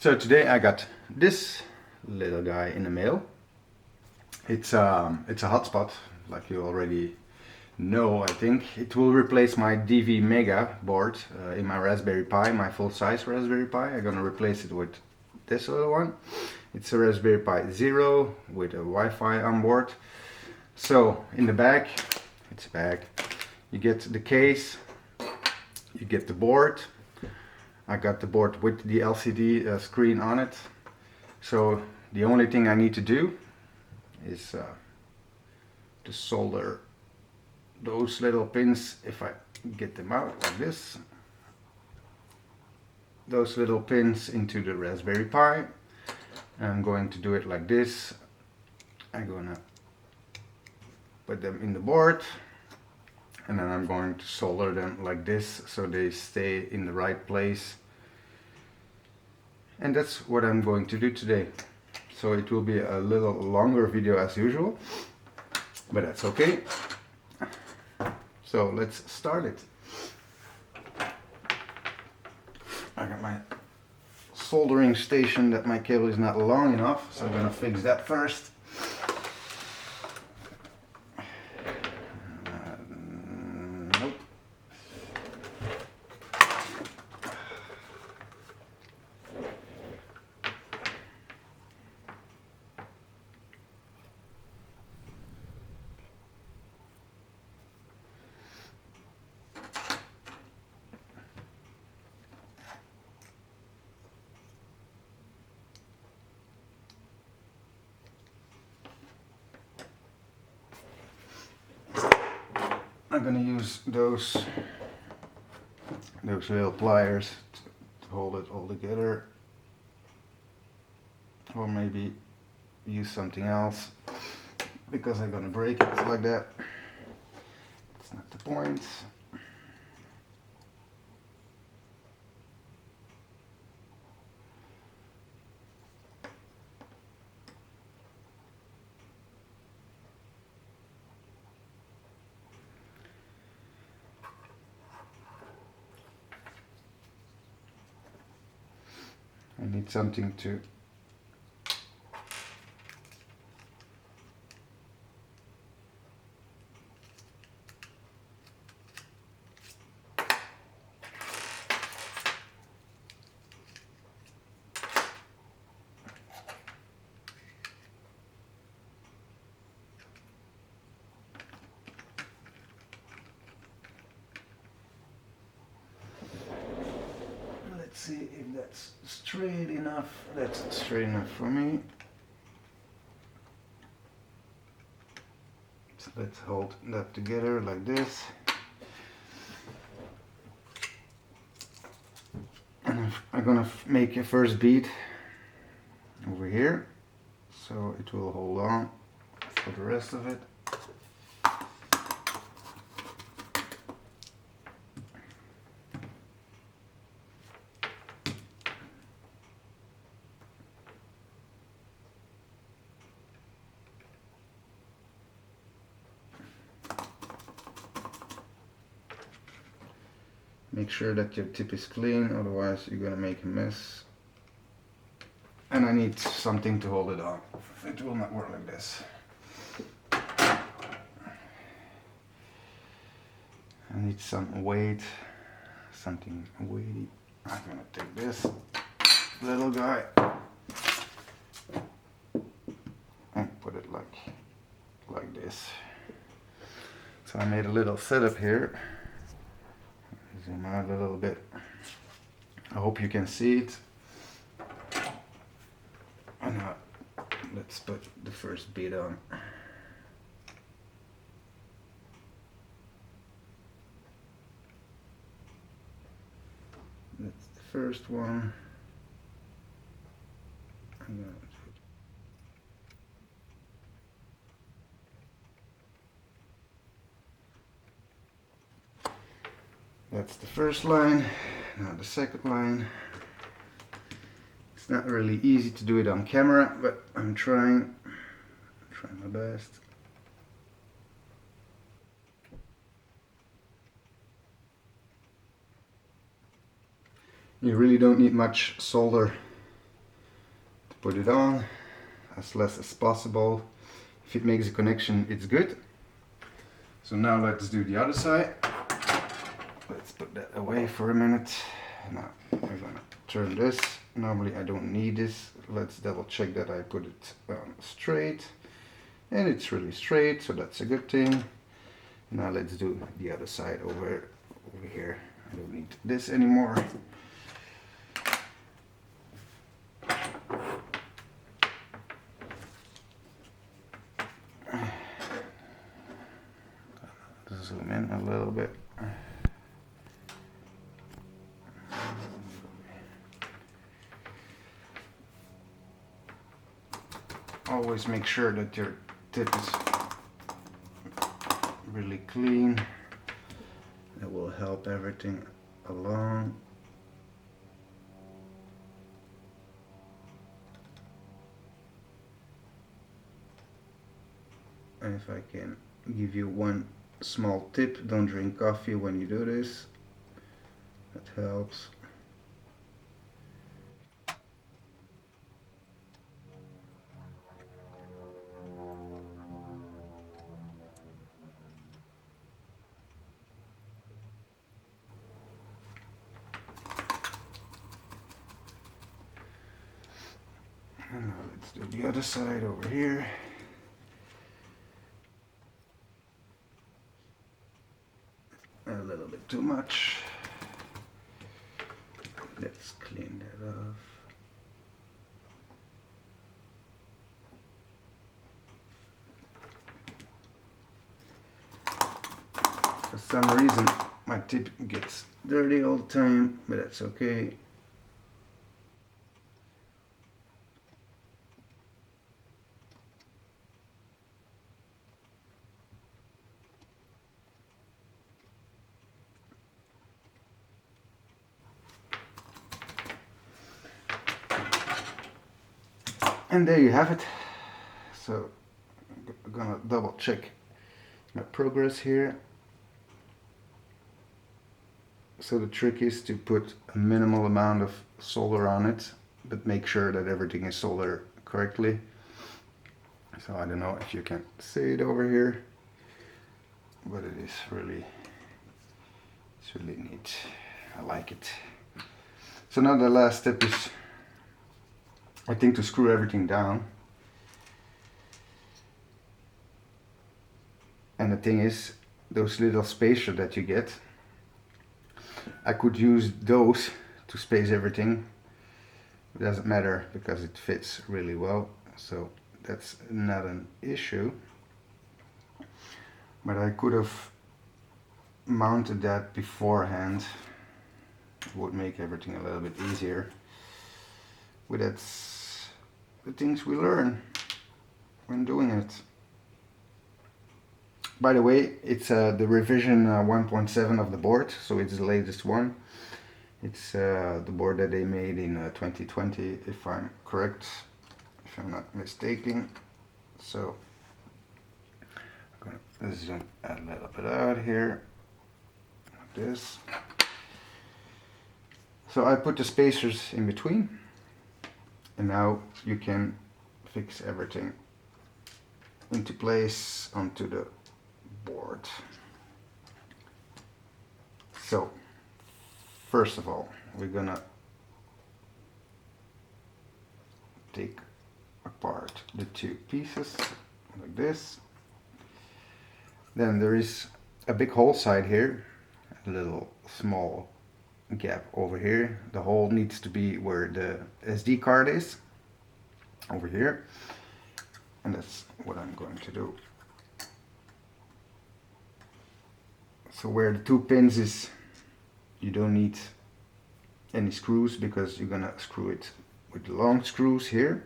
So today I got this little guy in the mail. It's a hotspot, like you already know. I think it will replace my DV Mega board in my Raspberry Pi, my full-size Raspberry Pi. I'm gonna replace it with this little one. It's a Raspberry Pi Zero with a Wi-Fi on board. So in the back, it's a bag. You get the case, you get the board. I got the board with the LCD screen on it. So the only thing I need to do is to solder those little pins, if I get them out like this, those little pins into the Raspberry Pi. I'm going to do it like this. I'm gonna put them in the board, and then I'm going to solder them like this so they stay in the right place. And that's what I'm going to do today. So it will be a little longer video as usual, but that's okay. So let's start it. I got my soldering station that my cable is not long enough, so I'm gonna fix that first. Nope. I'm gonna use those little pliers to hold it all together, or maybe use something else because I'm gonna break it like that. It's not the point. I need something to see if that's straight enough. That's straight enough for me. So let's hold that together like this. And I'm gonna make a first bead over here, so it will hold on for the rest of it. Make sure that your tip is clean, otherwise you're gonna make a mess. And I need something to hold it on. It will not work like this. I need some weight, something weighty. I'm gonna take this little guy and put it like this. So I made a little setup here. Zoom out a little bit. I hope you can see it. And now let's put the first bead on. That's the first one. That's the first line. Now the second line. It's not really easy to do it on camera, but I'm trying my best. You really don't need much solder put it on as less as possible. If it makes a connection, it's good. So now let's do the other side. Let's put that away for a minute. Now we're gonna turn this. Normally I don't need this. Let's double check that I put it straight. And it's really straight, so that's a good thing. Now let's do the other side over here. I don't need this anymore. Zoom in a little bit. Always make sure that your tip is really clean. It will help everything along. And if I can give you one small tip, don't drink coffee when you do this. That helps. And now let's do the other side over here. A little bit too much. Let's clean that off. For some reason my tip gets dirty all the time, but that's okay. And there you have it. So I'm gonna double check my progress here. So the trick is to put a minimal amount of solder on it, but make sure that everything is soldered correctly. So I don't know if you can see it over here, but it is really, it's really neat. I like it. So now the last step is, I think, to screw everything down. And the thing is, those little spacers that you get, I could use those to space everything. It doesn't matter because it fits really well, so that's not an issue. But I could have mounted that beforehand. It would make everything a little bit easier. But that's the things we learn when doing it. By the way, it's the revision 1.7 of the board, so it's the latest one. It's the board that they made in 2020, if I'm correct, if I'm not mistaken. So I'm gonna zoom a little bit out here, like this. So I put the spacers in between, and now you can fix everything into place onto the board. So first of all, we're gonna take apart the two pieces like this. Then there is a big hole side here, a little small gap over here. The hole needs to be where the SD card is, over here, and that's what I'm going to do. So where the two pins is, you don't need any screws because you're gonna screw it with the long screws here.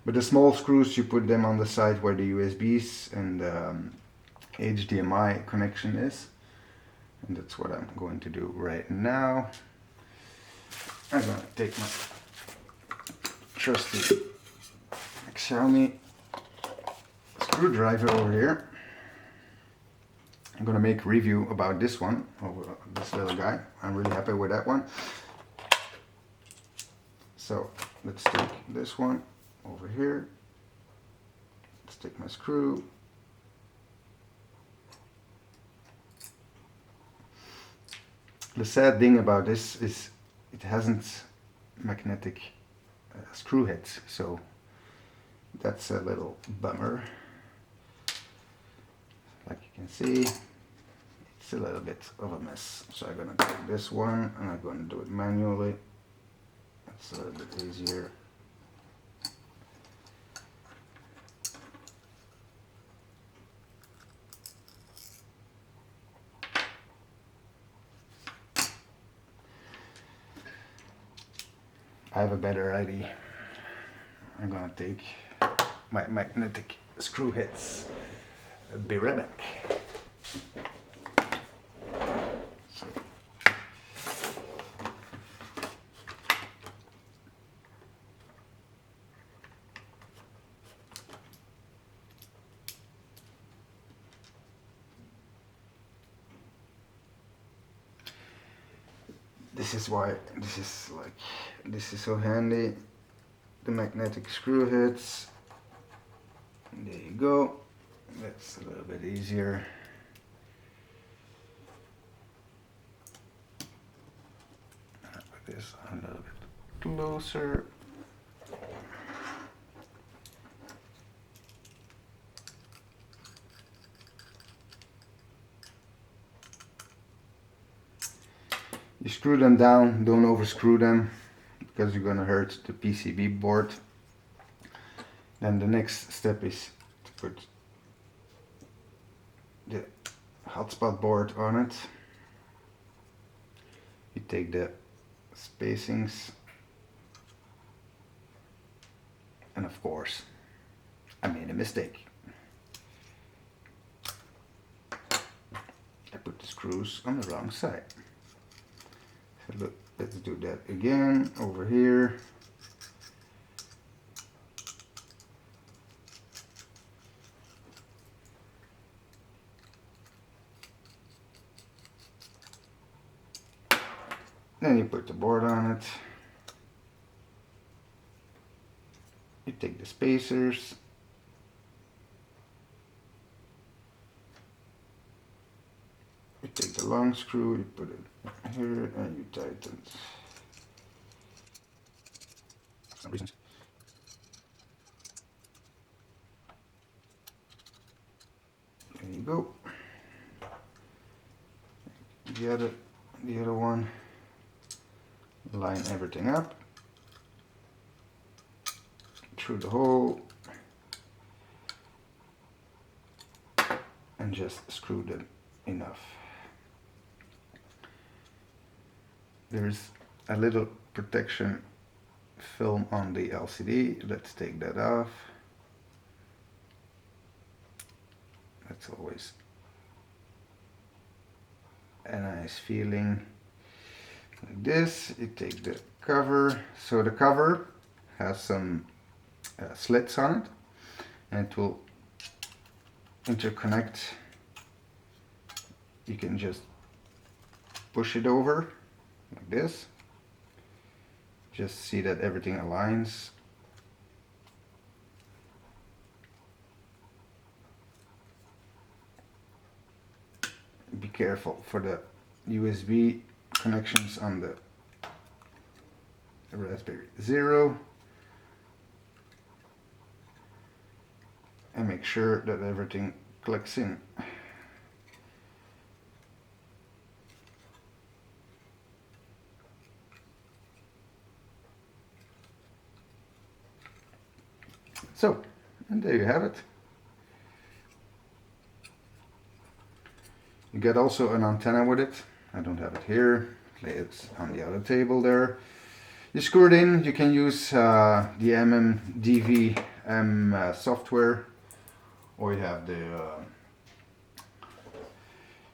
But the small screws, you put them on the side where the USBs and HDMI connection is. And that's what I'm going to do right now. I'm gonna take my trusty Xiaomi screwdriver over here. I'm gonna make a review about this one, over this little guy. I'm really happy with that one. So let's take this one, over here, stick my screw. The sad thing about this is it hasn't magnetic screw heads, so that's a little bummer. Like you can see, it's a little bit of a mess. So I'm gonna take this one and I'm gonna do it manually. That's a little bit easier. I have a better idea. I'm gonna take my magnetic screw heads. Be right back. So. This is why this is so handy. The magnetic screw heads. There you go. That's a little bit easier. Put this a little bit closer. You screw them down, don't over screw them because you're gonna hurt the PCB board. Then the next step is to put the hotspot board on it. You take the spacings, and of course I made a mistake. I put the screws on the wrong side. So look, let's do that again over here. Then you put the board on it. You take the spacers. You take the long screw, you put it here and you tighten it. For some reasons. There you go. The other one. Line everything up through the hole and just screw them enough. There's a little protection film on the LCD. Let's take that off. That's always a nice feeling. Like this, you take the cover. So the cover has some slits on it, and it will interconnect. You can just push it over like this. Just see that everything aligns. Be careful for the USB connections on the Raspberry Zero, and make sure that everything clicks in. So, and there you have it. You get also an antenna with it. I don't have it here. It's on the other table there. You screw it in. You can use the Mmdvm software, or you have the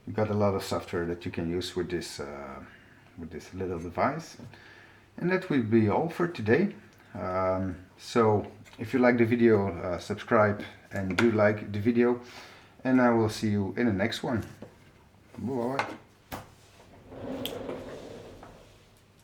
you got a lot of software that you can use with this little device. And that will be all for today. So if you like the video, subscribe and do like the video, and I will see you in the next one. Bye.